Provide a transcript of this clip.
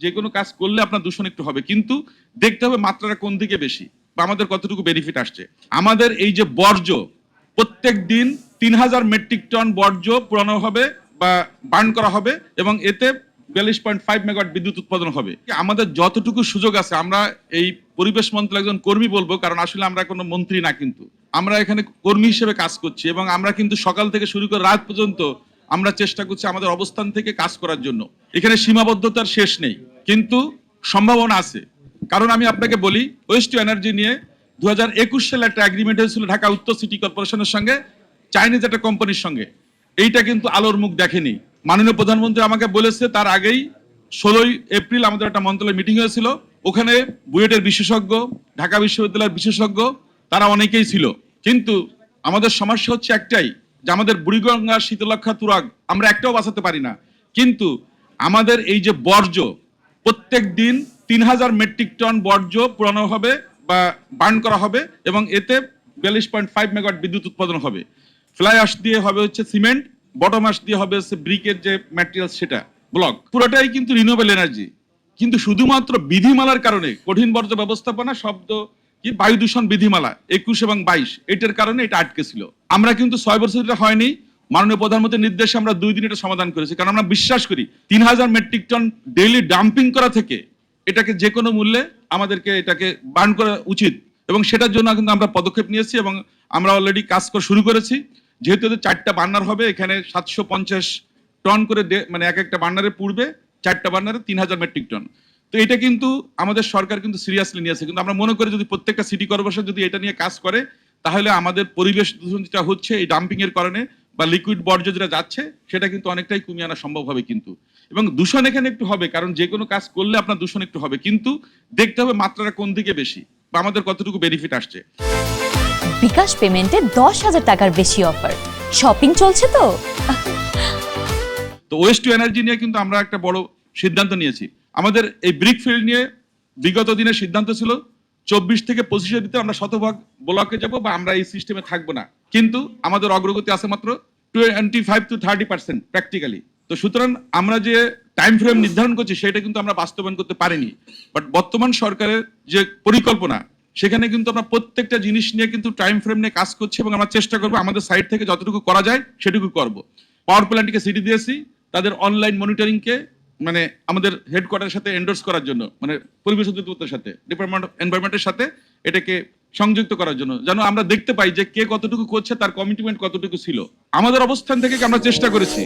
যে কোনো কাজ করলে আপনার দূষণ একটু হবে, কিন্তু দেখতে হবে মাত্রাটা কোন দিকে বেশি বা আমাদের কতটুকু বেনিফিট আসছে। আমাদের এই যে বর্জ্য, প্রত্যেক দিন ৩,০০০ মেট্রিক টন বর্জ্য পুরানো হবে বা বার্ন করা হবে এবং এতে ৪২.৫ মেগাওয়াট বিদ্যুৎ উৎপাদন হবে। আমাদের যতটুকু সুযোগ আছে, আমরা এই পরিবেশ মন্ত্রণালয়ের একজন কর্মী বলবো, কারণ আসলে আমরা কোনো মন্ত্রী না, কিন্তু আমরা এখানে কর্মী হিসেবে কাজ করছি এবং আমরা কিন্তু সকাল থেকে শুরু করে রাত পর্যন্ত আমরা চেষ্টা করছি আমাদের অবস্থান থেকে কাজ করার জন্য। এখানে সীমাবদ্ধতার শেষ নেই, কিন্তু সম্ভাবনা আছে। কারণ আমি আপনাকে বলি, ওয়েস্ট টু এনার্জি নিয়ে 2021 সালে একটা এগ্রিমেন্ট হয়েছিল ঢাকা উত্তর সিটি কর্পোরেশনের সঙ্গে, চাইনিজ একটা কোম্পানির সঙ্গে। এইটা কিন্তু আলোর মুখ দেখেনি। মাননীয় প্রধানমন্ত্রী আমাকে বলেছে, তার আগেই 16 এপ্রিল আমাদের একটা মন্ত্রণালয় মিটিং হয়েছিল, ওখানে বুয়েটের বিশেষজ্ঞ, ঢাকা বিশ্ববিদ্যালয়ের বিশেষজ্ঞ, তারা অনেকেই ছিল। কিন্তু আমাদের সমস্যা হচ্ছে একটাই, যে আমাদের বুড়িগঙ্গা, শীতলক্ষা, তুরাগ আমরা একটাও বাঁচাতে পারি না। কিন্তু আমাদের এই যে বর্জ্য, প্রত্যেক দিন ৩,০০০ মেট্রিক টন বর্জ্য পুরানো হবে বা বার্ন করা হবে এবং এতে ৪২.৫ মেগাওয়াট বিদ্যুৎ উৎপাদন হবে। ফ্লাই অ্যাশ দিয়ে হবে হচ্ছে সিমেন্ট, বটম অ্যাশ দিয়ে হবে হচ্ছে ব্রিকের যে ম্যাটেরিয়াল, সেটা ব্লক। পুরোটাই কিন্তু রিনিউয়েবল এনার্জি। কিন্তু শুধুমাত্র বিধিমালার কারণে, কঠিন বর্জ্য ব্যবস্থাপনা শব্দ কি বায়ু দূষণ বিধিমালা 21 এবং 22, এটার কারণে এটা আটকে ছিল। আমরা কিন্তু 6 বছর এটা হয়নি, মাননীয় প্রধানমন্ত্রীর নির্দেশে আমরা 2 দিন এটা সমাধান করেছি। কারণ আমরা বিশ্বাস করি ৩,০০০ মেট্রিক টন ডেইলি ডাম্পিং করা থেকে এটাকে যে কোনো মূল্যে আমাদেরকে এটাকে বার্ন করা উচিত, এবং সেটার জন্য কিন্তু আমরা পদক্ষেপ নিয়েছি এবং আমরা অলরেডি কাজ করা শুরু করেছি। যেহেতু এদের 4টা বার্নার হবে, এখানে 750 টন করে, মানে এক একটা বার্নারে পূর্বে 4টা বার্নারে 3,০০০ মেট্রিক টন। তো এটা কিন্তু আমাদের সরকার কিন্তু সিরিয়াসলি নিয়েছে। কিন্তু আমরা মনে করি যদি প্রত্যেকটা সিটি কর্পোরেশন যদি এটা নিয়ে কাজ করে, তাহলে আমাদের পরিবেশ দূষণ যেটা হচ্ছে এই ডাম্পিং এর কারণে বা লিকুইড বর্জ্য যেটা যাচ্ছে, সেটা কিন্তু অনেকটাই কমিয়ে আনা সম্ভব হবে। কিন্তু এবং দূষণ এখানে একটু হবে, কারণ যে কোনো কাজ করলে আপনার দূষণ একটু হবে, কিন্তু দেখতে হবে মাত্রাটা কোন দিকে বেশি বা আমাদের কতটুকু বেনিফিট আসছে। বিকাশ পেমেন্টে 10,000 টাকার বেশি অফার, শপিং চলছে তো। তো ওয়েস্ট টু এনার্জি নিয়ে কিন্তু আমরা একটা বড় সিদ্ধান্ত নিয়েছি। আমাদের এই ব্রিক ফিল্ড নিয়ে বিগত দিনের সিদ্ধান্ত ছিল 24 থেকে 25-এর ভিতরে আমরা শতভাগ ব্লকে যাব বা আমরা এই সিস্টেমে থাকবো না, কিন্তু আমাদের অগ্রগতি আছে মাত্র 25 to 30% প্র্যাকটিক্যালি। তো সুতরাং আমরা যে টাইম ফ্রেম নির্ধারণ করছি সেটা কিন্তু আমরা বাস্তবায়ন করতে পারিনি। বাট বর্তমান সরকারের যে পরিকল্পনা, সেখানে কিন্তু আমরা প্রত্যেকটা জিনিস নিয়ে কিন্তু টাইম ফ্রেম নিয়ে কাজ করছি এবং আমরা চেষ্টা করবো আমাদের সাইড থেকে যতটুকু করা যায় সেটুকু করব। পাওয়ার প্ল্যান্টকে সিটি দিয়েছি তাদের অনলাইন মনিটরিংকে, মানে আমাদের হেডকোয়ার্টারের সাথে এন্ডোর্স করার জন্য, মানে পরিবেশ অধিদপ্তরের সাথে, ডিপার্টমেন্ট অফ এনভায়রনমেন্টের সাথে এটাকে সংযুক্ত করার জন্য, যেন আমরা দেখতে পাই যে কে কতটুকু করছে, তার কমিটমেন্ট কতটুকু ছিল। আমাদের অবস্থান থেকে আমরা চেষ্টা করেছি